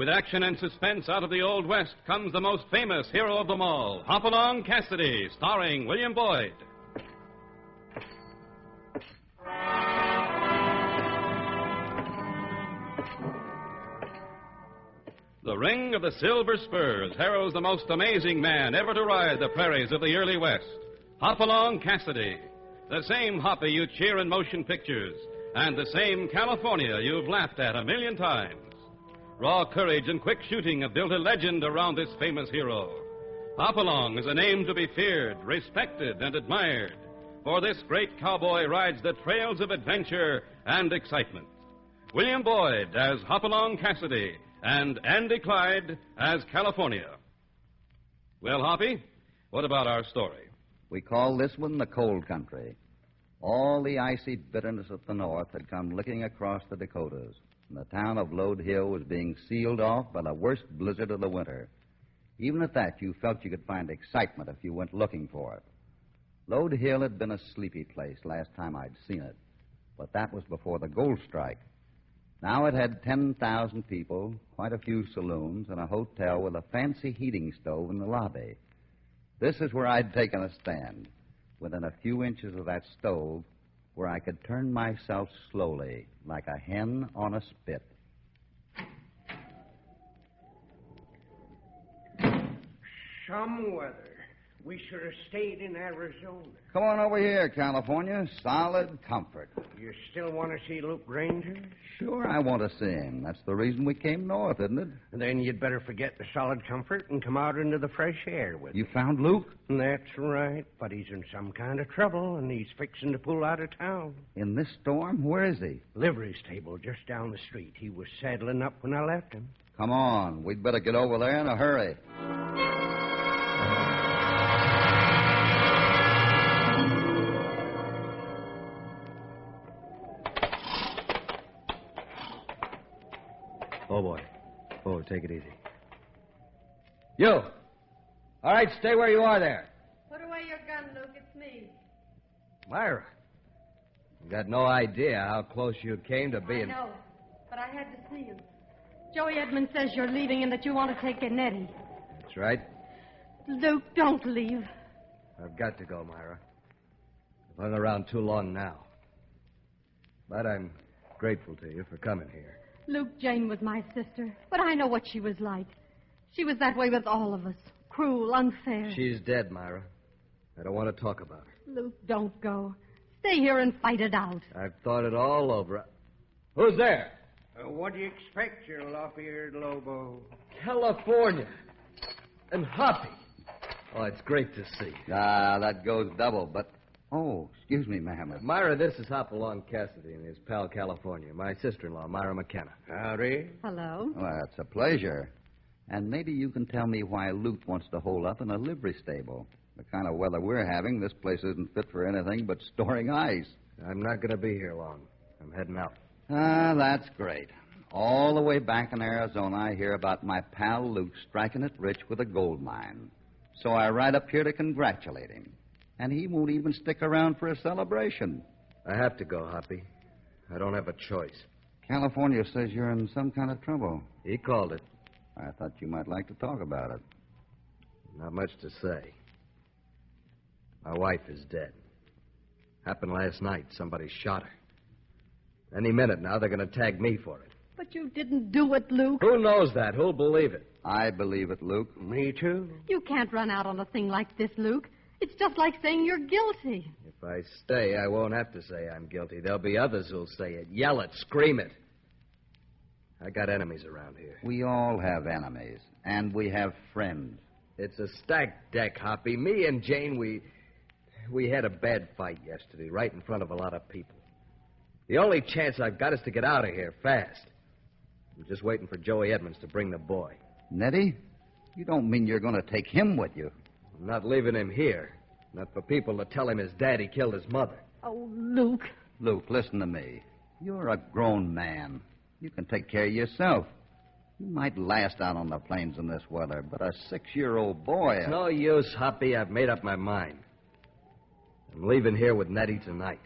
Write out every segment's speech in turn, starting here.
With action and suspense out of the Old West comes the most famous hero of them all, Hopalong Cassidy, starring William Boyd. The ring of the silver spurs heralds the most amazing man ever to ride the prairies of the early West, Hopalong Cassidy. The same Hoppy you cheer in motion pictures, and the same California you've laughed at a million times. Raw courage and quick shooting have built a legend around this famous hero. Hopalong is a name to be feared, respected, and admired, for this great cowboy rides the trails of adventure and excitement. William Boyd as Hopalong Cassidy, and Andy Clyde as California. Well, Hoppy, what about our story? We call this one the cold country. All the icy bitterness of the north had come licking across the Dakotas, and the town of Lode Hill was being sealed off by the worst blizzard of the winter. Even at that, you felt you could find excitement if you went looking for it. Lode Hill had been a sleepy place last time I'd seen it, but that was before the gold strike. Now it had 10,000 people, quite a few saloons, and a hotel with a fancy heating stove in the lobby. This is where I'd taken a stand, within a few inches of that stove, where I could turn myself slowly, like a hen on a spit. Some weather. We should have stayed in Arizona. Come on over here, California. Solid comfort. You still want to see Luke Granger? Sure, I want to see him. That's the reason we came north, isn't it? Then you'd better forget the solid comfort and come out into the fresh air with You found Luke? That's right, but he's in some kind of trouble, and he's fixing to pull out of town. In this storm? Where is he? Livery stable just down the street. He was saddling up when I left him. Come on. We'd better get over there in a hurry. Oh, boy. Oh, take it easy. You! All right, stay where you are there. Put away your gun, Luke. It's me. Myra, you got no idea how close you came to being... I know, but I had to see you. Joey Edmonds says you're leaving and that you want to take in Nettie. That's right. Luke, don't leave. I've got to go, Myra. I've hung around too long now. But I'm grateful to you for coming here. Luke, Jane was my sister, but I know what she was like. She was that way with all of us. Cruel, unfair. She's dead, Myra. I don't want to talk about her. Luke, don't go. Stay here and fight it out. I've thought it all over. Who's there? What do you expect, you lop-eared Lobo? California. And Hoppy. Oh, it's great to see. That goes double, but... Oh, excuse me, ma'am. Myra, this is Hopalong Cassidy and his pal California, my sister-in-law, Myra McKenna. Howdy. Hello. Well, that's a pleasure. And maybe you can tell me why Luke wants to hole up in a livery stable. The kind of weather we're having, this place isn't fit for anything but storing ice. I'm not going to be here long. I'm heading out. That's great. All the way back in Arizona, I hear about my pal Luke striking it rich with a gold mine. So I ride up here to congratulate him. And he won't even stick around for a celebration. I have to go, Hoppy. I don't have a choice. California says you're in some kind of trouble. He called it. I thought you might like to talk about it. Not much to say. My wife is dead. Happened last night. Somebody shot her. Any minute now, they're going to tag me for it. But you didn't do it, Luke. Who knows that? Who'll believe it? I believe it, Luke. Me too. You can't run out on a thing like this, Luke. It's just like saying you're guilty. If I stay, I won't have to say I'm guilty. There'll be others who'll say it, yell it, scream it. I got enemies around here. We all have enemies, and we have friends. It's a stacked deck, Hoppy. Me and Jane, we had a bad fight yesterday, right in front of a lot of people. The only chance I've got is to get out of here fast. I'm just waiting for Joey Edmonds to bring the boy. Nettie? You don't mean you're going to take him with you? I'm not leaving him here. Not for people to tell him his daddy killed his mother. Oh, Luke. Luke, listen to me. You're a grown man. You can take care of yourself. You might last out on the plains in this weather, but a 6-year-old boy... It's no use, Hoppy. I've made up my mind. I'm leaving here with Nettie tonight.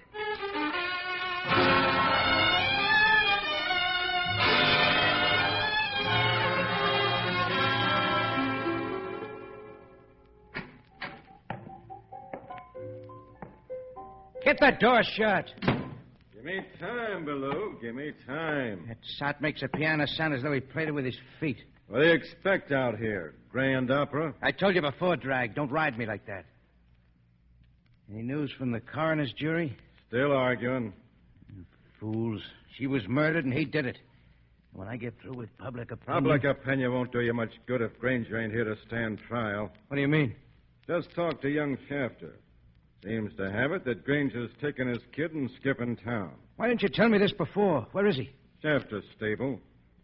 Get that door shut. Give me time, Baloo. Give me time. That sot makes the piano sound as though he played it with his feet. What do you expect out here? Grand opera? I told you before, Drag. Don't ride me like that. Any news from the coroner's jury? Still arguing. Fools. She was murdered and he did it. When I get through with public opinion... Public opinion won't do you much good if Granger ain't here to stand trial. What do you mean? Just talk to young Shafter. Seems to have it that Granger's taking his kid and skipping town. Why didn't you tell me this before? Where is he? Shafter's stable.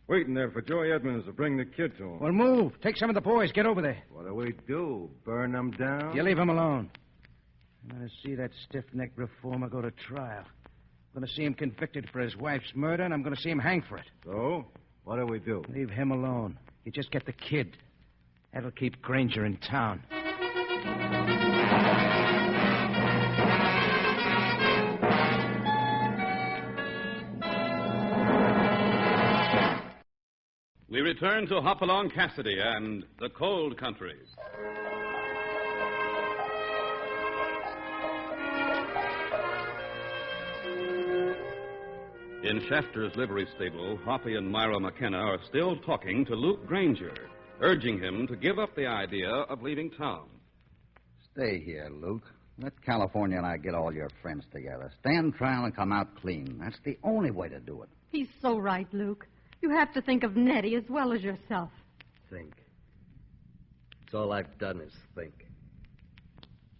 Waiting there for Joey Edmonds to bring the kid to him. Well, move. Take some of the boys. Get over there. What do we do? Burn them down? You leave him alone. I'm going to see that stiff-necked reformer go to trial. I'm going to see him convicted for his wife's murder, and I'm going to see him hang for it. So? What do we do? Leave him alone. You just get the kid. That'll keep Granger in town. We return to Hopalong Cassidy and the cold country. In Shafter's livery stable, Hoppy and Myra McKenna are still talking to Luke Granger, urging him to give up the idea of leaving town. Stay here, Luke. Let California and I get all your friends together. Stand trial and come out clean. That's the only way to do it. He's so right, Luke. You have to think of Nettie as well as yourself. Think. It's all I've done is think.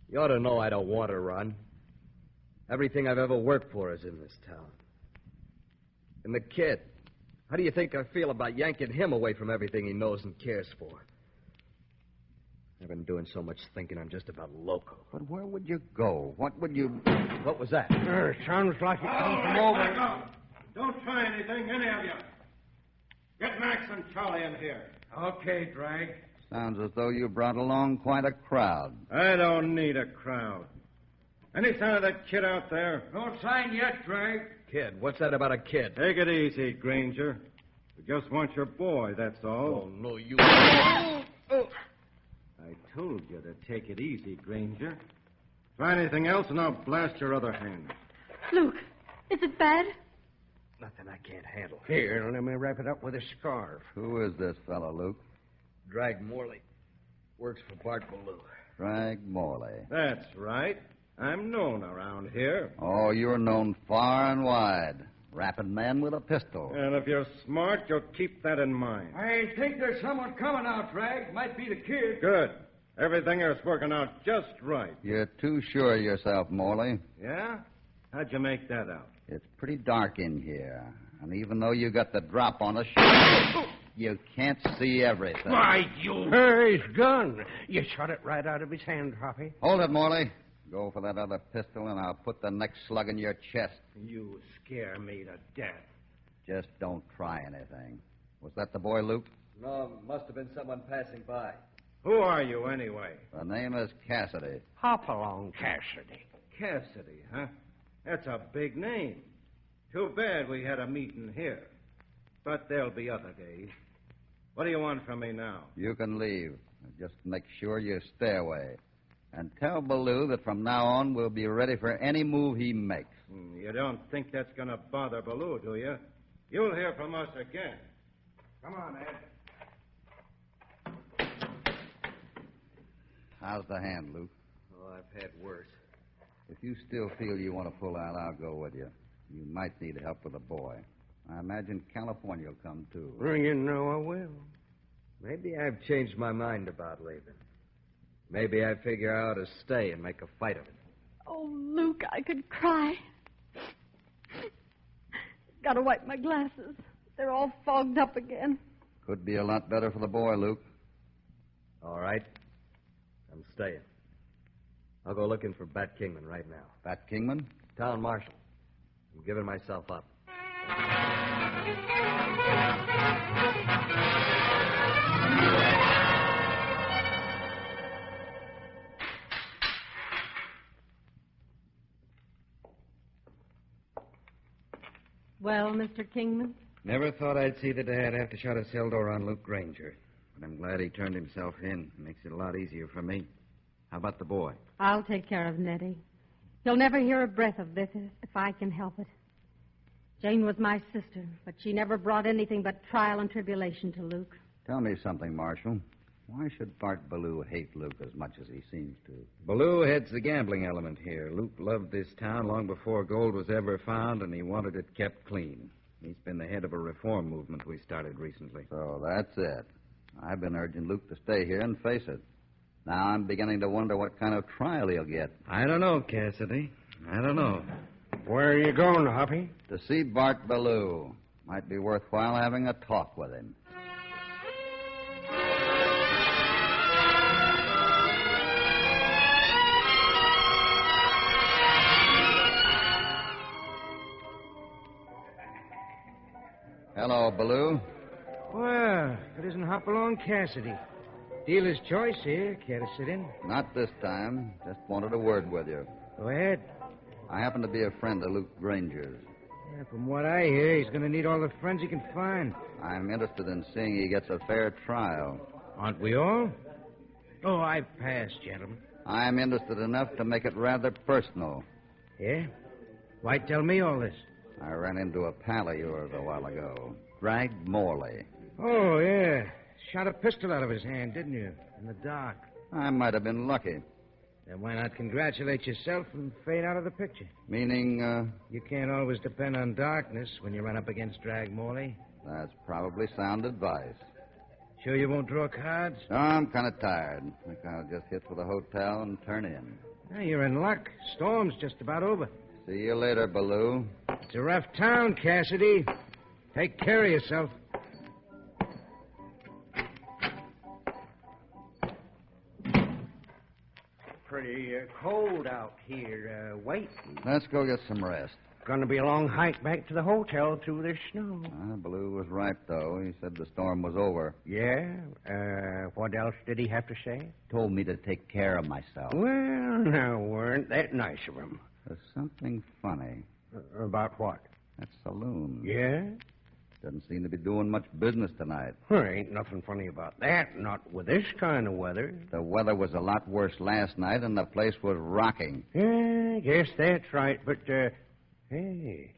You ought to know I don't want to run. Everything I've ever worked for is in this town. And the kid. How do you think I feel about yanking him away from everything he knows and cares for? I've been doing so much thinking I'm just about loco. But where would you go? What would you... What was that? Sounds like it comes from Back over. up. Don't try anything, any of you. Get Max and Charlie in here. Okay, Drag. Sounds as though you brought along quite a crowd. I don't need a crowd. Any sign of that kid out there? No sign yet, Drag. Kid? What's that about a kid? Take it easy, Granger. We just want your boy, that's all. Oh, no, you... I told you to take it easy, Granger. Try anything else and I'll blast your other hand. Luke, is it bad? Nothing I can't handle. Here, let me wrap it up with a scarf. Who is this fellow, Luke? Drag Morley. Works for Bart Ballou. Drag Morley. That's right. I'm known around here. Oh, you're known far and wide. Rapping man with a pistol. And if you're smart, you'll keep that in mind. I think there's someone coming out, Drag. Might be the kid. Good. Everything is working out just right. You're too sure of yourself, Morley. Yeah? How'd you make that out? It's pretty dark in here. And even though you got the drop on us, you can't see everything. Why, you... His gun. You shot it right out of his hand, Hoppy. Hold it, Morley. Go for that other pistol, and I'll put the next slug in your chest. You scare me to death. Just don't try anything. Was that the boy, Luke? No, must have been someone passing by. Who are you, anyway? The name is Cassidy. Hopalong Cassidy. Cassidy, huh? That's a big name. Too bad we had a meeting here. But there'll be other days. What do you want from me now? You can leave. Just make sure you stay away. And tell Ballou that from now on we'll be ready for any move he makes. You don't think that's going to bother Ballou, do you? You'll hear from us again. Come on, Ed. How's the hand, Luke? Oh, I've had worse. If you still feel you want to pull out, I'll go with you. You might need help with the boy. I imagine California will come, too. You know I will. Maybe I've changed my mind about leaving. Maybe I figure out how to stay and make a fight of it. Oh, Luke, I could cry. Gotta wipe my glasses. They're all fogged up again. Could be a lot better for the boy, Luke. All right. I'm staying. I'll go looking for Bat Kingman right now. Bat Kingman? Town marshal. I'm giving myself up. Well, Mr. Kingman? Never thought I'd see the dad have to shut a cell door on Luke Granger. But I'm glad he turned himself in. Makes it a lot easier for me. How about the boy? I'll take care of Nettie. He'll never hear a breath of this if I can help it. Jane was my sister, but she never brought anything but trial and tribulation to Luke. Tell me something, Marshal. Why should Bart Ballou hate Luke as much as he seems to? Ballou heads the gambling element here. Luke loved this town long before gold was ever found, and he wanted it kept clean. He's been the head of a reform movement we started recently. So that's it. I've been urging Luke to stay here and face it. Now I'm beginning to wonder what kind of trial he'll get. I don't know, Cassidy. I don't know. Where are you going, Hoppy? To see Bart Ballou. Might be worthwhile having a talk with him. Hello, Ballou. Well, it isn't Hopalong Cassidy. Dealer's choice here. Care to sit in? Not this time. Just wanted a word with you. Go ahead. I happen to be a friend of Luke Granger's. Yeah, from what I hear, he's going to need all the friends he can find. I'm interested in seeing he gets a fair trial. Aren't we all? Oh, I pass, gentlemen. I'm interested enough to make it rather personal. Yeah? Why tell me all this? I ran into a pal of yours a while ago, Drag Morley. Oh, yeah. Shot a pistol out of his hand, didn't you? In the dark. I might have been lucky. Then why not congratulate yourself and fade out of the picture? Meaning, You can't always depend on darkness when you run up against Drag Morley. that's probably sound advice. Sure you won't draw cards? No, I'm kind of tired. I think I'll just hit for the hotel and turn in. Well, you're in luck. Storm's just about over. See you later, Ballou. It's a rough town, Cassidy. Take care of yourself. Pretty cold out here. Wait. Let's go get some rest. Gonna be a long hike back to the hotel through this snow. Ballou was right, though. He said the storm was over. Yeah? What else did he have to say? Told me to take care of myself. Well, now, weren't that nice of him? There's something funny. About what? That saloon. Yeah? Doesn't seem to be doing much business tonight. There ain't nothing funny about that. Not with this kind of weather. The weather was a lot worse last night, and the place was rocking. Yeah, guess that's right. But, hey.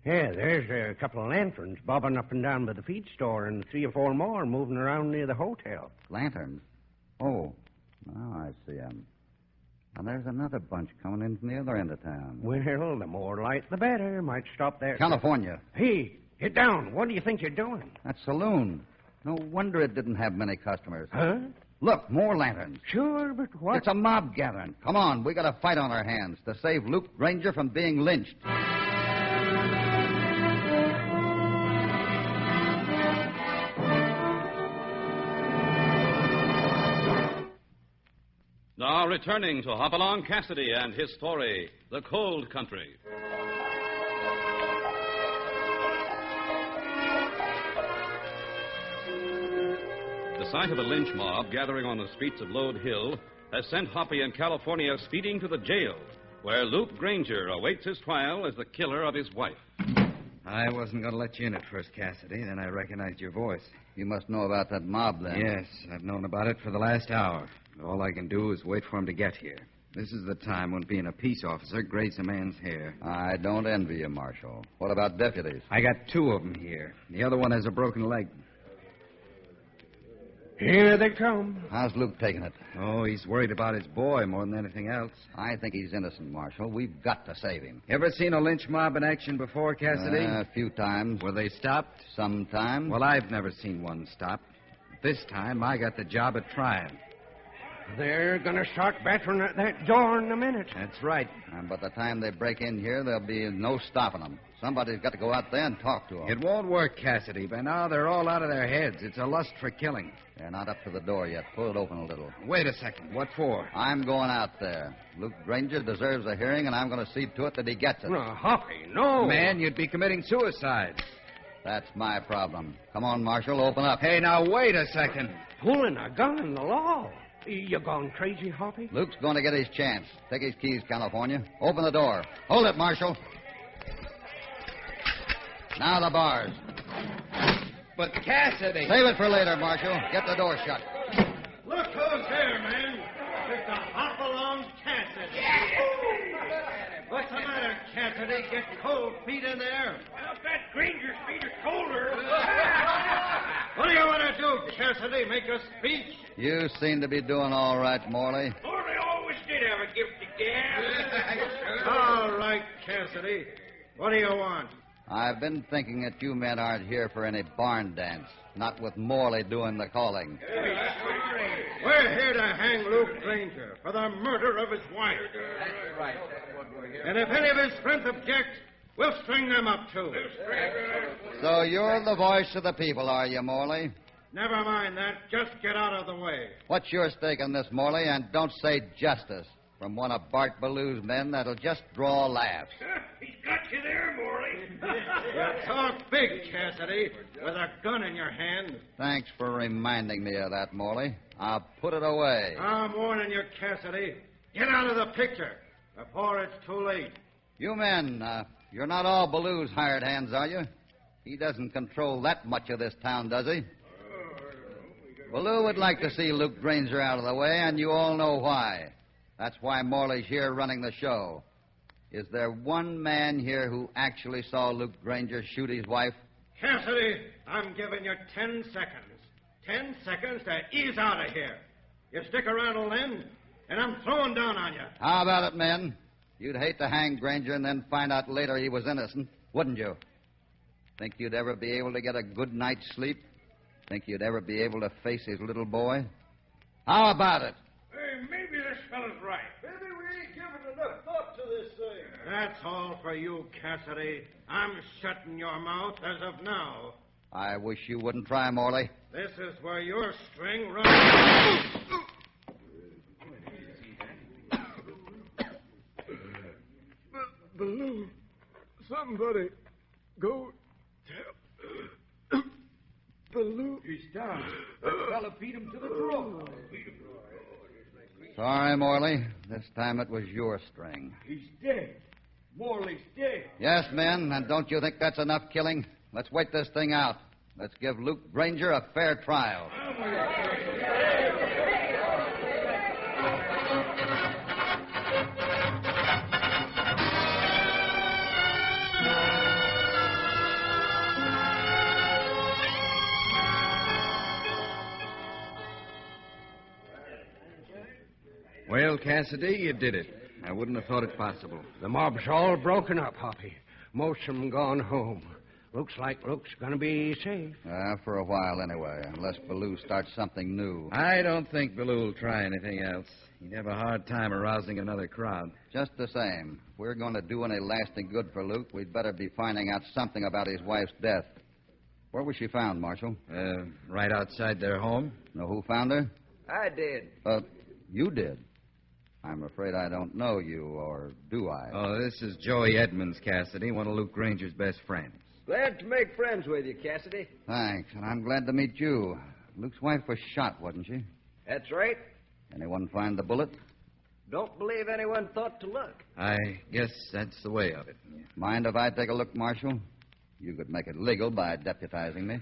Yeah, there's a couple of lanterns bobbing up and down by the feed store and 3 or 4 more moving around near the hotel. Lanterns? Oh, now I see 'em. And there's another bunch coming in from the other end of town. Well, the more light, the better. Might stop there. California. Hey, get down. What do you think you're doing? That saloon. No wonder it didn't have many customers. Huh? Look, more lanterns. Sure, but what? It's a mob gathering. Come on, we got a fight on our hands to save Luke Granger from being lynched. Now returning to Hopalong Cassidy and his story, The Cold Country. The sight of a lynch mob gathering on the streets of Lode Hill has sent Hoppy and California speeding to the jail, where Luke Granger awaits his trial as the killer of his wife. I wasn't going to let you in at first, Cassidy. Then I recognized your voice. You must know about that mob, then. Yes, I've known about it for the last hour. All I can do is wait for him to get here. This is the time when being a peace officer grates a man's hair. I don't envy you, Marshal. What about deputies? I got 2 of them here. The other one has a broken leg. Here they come. How's Luke taking it? Oh, he's worried about his boy more than anything else. I think he's innocent, Marshal. We've got to save him. Ever seen a lynch mob in action before, Cassidy? A few times. Were they stopped? Sometimes. Well, I've never seen one stop. This time, I got the job of trying. They're going to start battering at that door in a minute. That's right. And by the time they break in here, there'll be no stopping them. Somebody's got to go out there and talk to them. It won't work, Cassidy. By now, they're all out of their heads. It's a lust for killing. They're not up to the door yet. Pull it open a little. Wait a second. What for? I'm going out there. Luke Granger deserves a hearing, and I'm going to see to it that he gets it. No, Hoppy, no. Man, you'd be committing suicide. That's my problem. Come on, Marshal, open up. Hey, now, wait a second. Pulling a gun in the law. You gone crazy, Hoppy? Luke's going to get his chance. Take his keys, California. Open the door. Hold it, Marshal. Now the bars. But Cassidy... Save it for later, Marshal. Get the door shut. Look who's here, man. Mr. Hopalong Cassidy. What's the matter, Cassidy? Get cold feet in there? Well, that Granger's feet are colder. What do you want to do, Cassidy? Make a speech? You seem to be doing all right, Morley. Morley always did have a gift of gab. All right, Cassidy. What do you want? I've been thinking that you men aren't here for any barn dance, not with Morley doing the calling. We're here to hang Luke Granger for the murder of his wife. That's right. That's what we're here. And if any of his friends object, we'll string them up, too. So you're the voice of the people, are you, Morley? Never mind that. Just get out of the way. What's your stake in this, Morley? And don't say justice. From one of Bart Ballew's men, that'll just draw laughs. He's got you there, Morley. You talk big, Cassidy, with a gun in your hand. Thanks for reminding me of that, Morley. I'll put it away. I'm warning you, Cassidy. Get out of the picture before it's too late. You men, you're not all Ballew's hired hands, are you? He doesn't control that much of this town, does he? Ballew would like to see Luke Granger out of the way, and you all know why. That's why Morley's here running the show. Is there one man here who actually saw Luke Granger shoot his wife? Cassidy, I'm giving you 10 seconds. 10 seconds to ease out of here. You stick around till then, and I'm throwing down on you. How about it, men? You'd hate to hang Granger and then find out later he was innocent, wouldn't you? Think you'd ever be able to get a good night's sleep? Think you'd ever be able to face his little boy? How about it? Hey, maybe this fellow's right. Maybe we ain't giving enough thought to this thing. That's all for you, Cassidy. I'm shutting your mouth as of now. I wish you wouldn't try, Morley. This is where your string runs. Ballew, somebody go tell Ballew. He's down. That fella beat him to the throat. Sorry, Morley. This time it was your string. He's dead. Morley's dead. Yes, men, and don't you think that's enough killing? Let's wait this thing out. Let's give Luke Granger a fair trial. Well, Cassidy, you did it. I wouldn't have thought it possible. The mob's all broken up, Hoppy. Most of them gone home. Looks like Luke's going to be safe. For a while, anyway, unless Ballew starts something new. I don't think Ballew will try anything else. He'd have a hard time arousing another crowd. Just the same, if we're going to do any lasting good for Luke, we'd better be finding out something about his wife's death. Where was she found, Marshal? Right outside their home. Know who found her? I did. You did. I'm afraid I don't know you, or do I? Oh, this is Joey Edmonds, Cassidy, one of Luke Granger's best friends. Glad to make friends with you, Cassidy. Thanks, and I'm glad to meet you. Luke's wife was shot, wasn't she? That's right. Anyone find the bullet? Don't believe anyone thought to look. I guess that's the way of it. Mind if I take a look, Marshal? You could make it legal by deputizing me.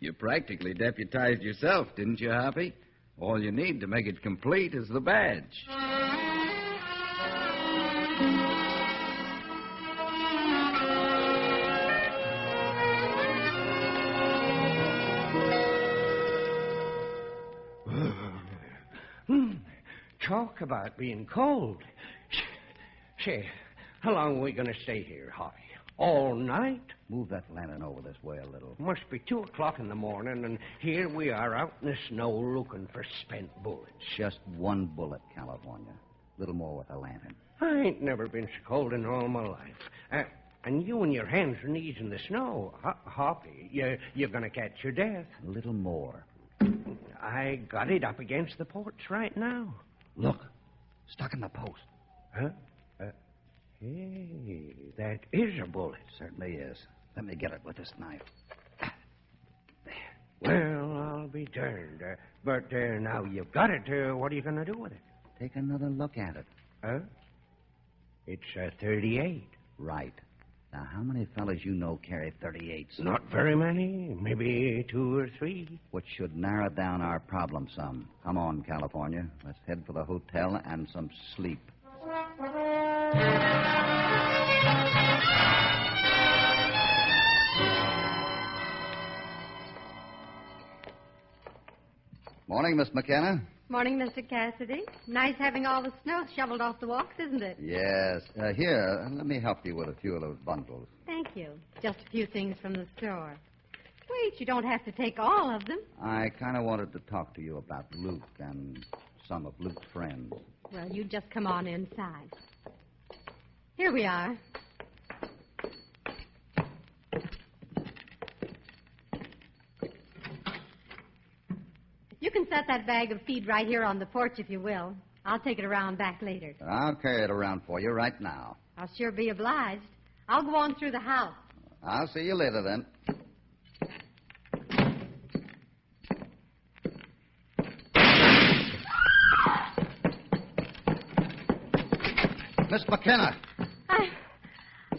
You practically deputized yourself, didn't you, Hoppy? All you need to make it complete is the badge. Talk about being cold. Say, how long are we going to stay here, Hoppy? All night? Move that lantern over this way a little. Must be 2 o'clock in the morning, and here we are out in the snow looking for spent bullets. Just one bullet, California. A little more with the lantern. I ain't never been so cold in all my life. And you and your hands and knees in the snow. Hoppy, you're going to catch your death. A little more. I got it up against the porch right now. Look, stuck in the post. Huh? Hey, that is a bullet. Certainly is. Let me get it with this knife. Well, I'll be darned. But now you've got it. What are you going to do with it? Take another look at it. Huh? It's a 38. Right. Now, how many fellas you know carry 38s? Not very many. Maybe 2 or 3. Which should narrow down our problem some. Come on, California. Let's head for the hotel and some sleep. Morning, Miss McKenna. Morning, Mr. Cassidy. Nice having all the snow shoveled off the walks, isn't it? Yes. Here, let me help you with a few of those bundles. Thank you. Just a few things from the store. Wait, you don't have to take all of them. I kind of wanted to talk to you about Luke and some of Luke's friends. Well, you just come on inside. Here we are. You can set that bag of feed right here on the porch if you will. I'll take it around back later. I'll carry it around for you right now. I'll sure be obliged. I'll go on through the house. I'll see you later, then. Miss McKenna.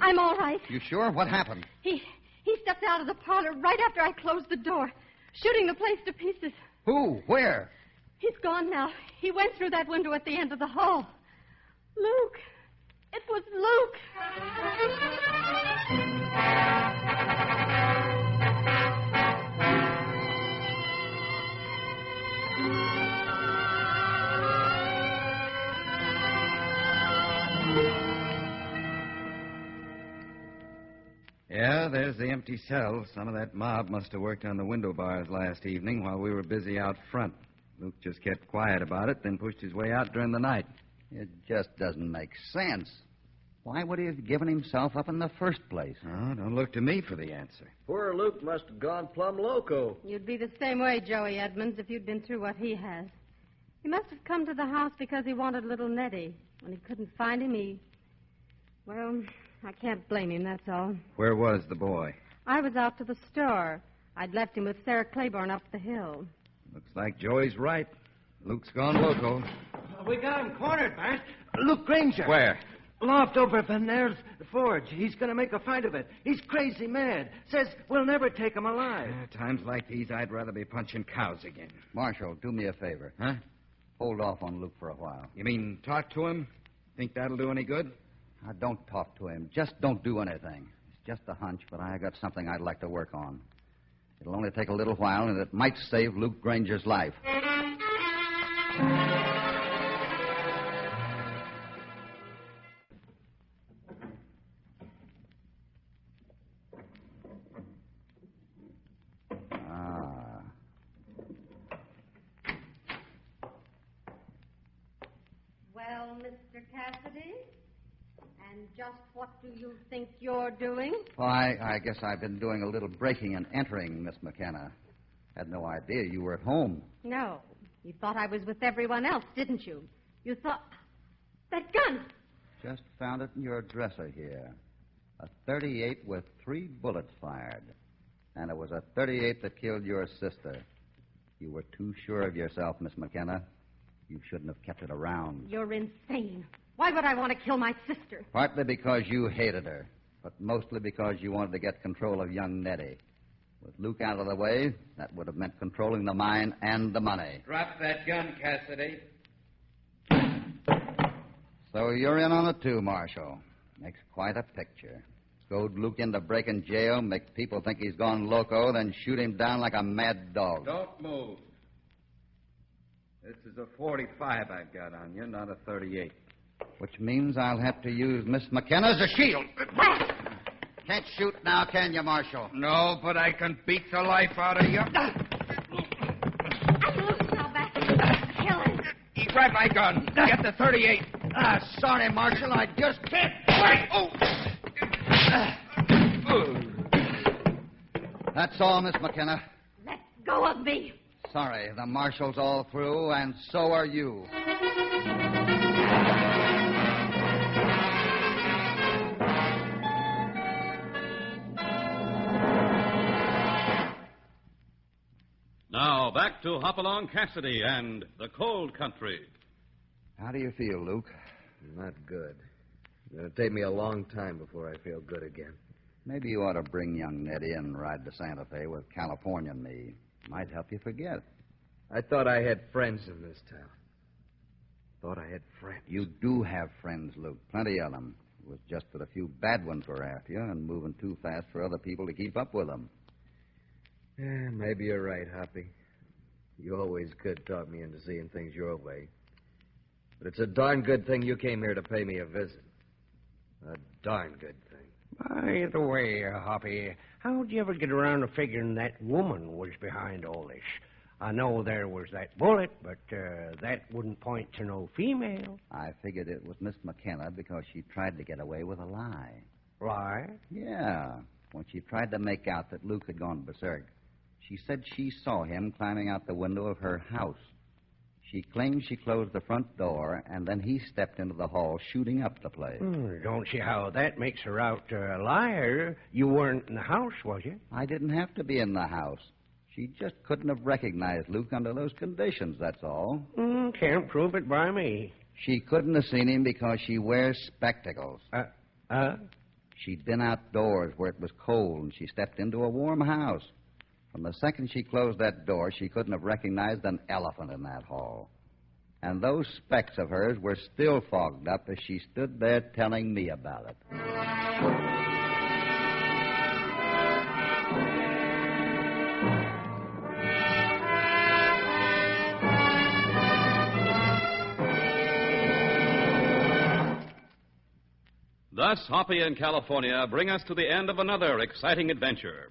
I'm all right. You sure? What happened? He stepped out of the parlor right after I closed the door, shooting the place to pieces. Who? Where? He's gone now. He went through that window at the end of the hall. Luke. It was Luke. Yeah, there's the empty cell. Some of that mob must have worked on the window bars last evening while we were busy out front. Luke just kept quiet about it, then pushed his way out during the night. It just doesn't make sense. Why would he have given himself up in the first place? Oh, don't look to me for the answer. Poor Luke must have gone plumb loco. You'd be the same way, Joey Edmonds, if you'd been through what he has. He must have come to the house because he wanted little Nettie. When he couldn't find him, Well, I can't blame him, that's all. Where was the boy? I was out to the store. I'd left him with Sarah Claiborne up the hill. Looks like Joey's right. Luke's gone loco. We got him cornered, Bart. Luke Granger. Where? Loft over Van Nier's forge. He's going to make a fight of it. He's crazy mad. Says we'll never take him alive. Times like these, I'd rather be punching cows again. Marshal, do me a favor. Huh? Hold off on Luke for a while. You mean talk to him? Think that'll do any good? Now, don't talk to him. Just don't do anything. It's just a hunch, but I got something I'd like to work on. It'll only take a little while, and it might save Luke Granger's life. Well, Mr. Cassidy? And just what do you think you're doing? Well, I guess I've been doing a little breaking and entering, Miss McKenna. Had no idea you were at home. No. You thought I was with everyone else, didn't you? You thought... That gun! Just found it in your dresser here. A .38 with 3 bullets fired. And it was a .38 that killed your sister. You were too sure of yourself, Miss McKenna. You shouldn't have kept it around. You're insane. Why would I want to kill my sister? Partly because you hated her, but mostly because you wanted to get control of young Nettie. With Luke out of the way, that would have meant controlling the mine and the money. Drop that gun, Cassidy. So you're in on it too, Marshal. Makes quite a picture. Goad Luke into breaking jail, make people think he's gone loco, then shoot him down like a mad dog. Don't move. This is a .45 I've got on you, not a .38. Which means I'll have to use Miss McKenna as a shield. Can't shoot now, can you, Marshal? No, but I can beat the life out of you. Now back and kill him. He grabbed my gun. Get the .38. Sorry, Marshal, I just can't. That's all, Miss McKenna. Let go of me. Sorry, the Marshal's all through, and so are you. Now, back to Hopalong Cassidy and the cold country. How do you feel, Luke? Not good. It's going to take me a long time before I feel good again. Maybe you ought to bring young Nettie and ride to Santa Fe with California and me. Might help you forget. I thought I had friends in this town. thought I had friends. You do have friends, Luke. Plenty of them. It was just that a few bad ones were after you and moving too fast for other people to keep up with them. Yeah, maybe you're right, Hoppy. You always could talk me into seeing things your way. But it's a darn good thing you came here to pay me a visit. A darn good thing. By the way, Hoppy, how'd you ever get around to figuring that woman was behind all this? I know there was that bullet, but that wouldn't point to no female. I figured it was Miss McKenna because she tried to get away with a lie. Lie? Yeah, when she tried to make out that Luke had gone berserk. She said she saw him climbing out the window of her house. She claims she closed the front door, and then he stepped into the hall, shooting up the place. Don't see how that makes her out a liar. You weren't in the house, was you? I didn't have to be in the house. She just couldn't have recognized Luke under those conditions, that's all. Can't prove it by me. She couldn't have seen him because she wears spectacles. She'd been outdoors where it was cold, and she stepped into a warm house. From the second she closed that door, she couldn't have recognized an elephant in that hall. And those specs of hers were still fogged up as she stood there telling me about it. Thus, Hoppy and California bring us to the end of another exciting adventure.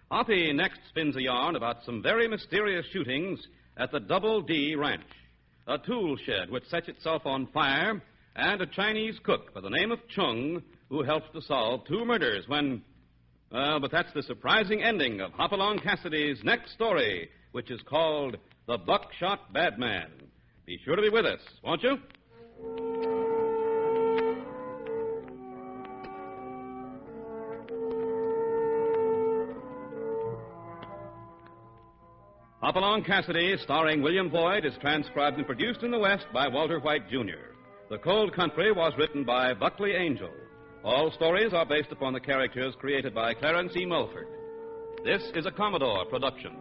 Hoppy next spins a yarn about some very mysterious shootings at the Double D Ranch, a tool shed which sets itself on fire, and a Chinese cook by the name of Chung who helps to solve two murders when... but that's the surprising ending of Hopalong Cassidy's next story, which is called The Buckshot Badman. Be sure to be with us, won't you? Hopalong Cassidy, starring William Boyd, is transcribed and produced in the West by Walter White, Jr. The Cold Country was written by Buckley Angel. All stories are based upon the characters created by Clarence E. Mulford. This is a Commodore production.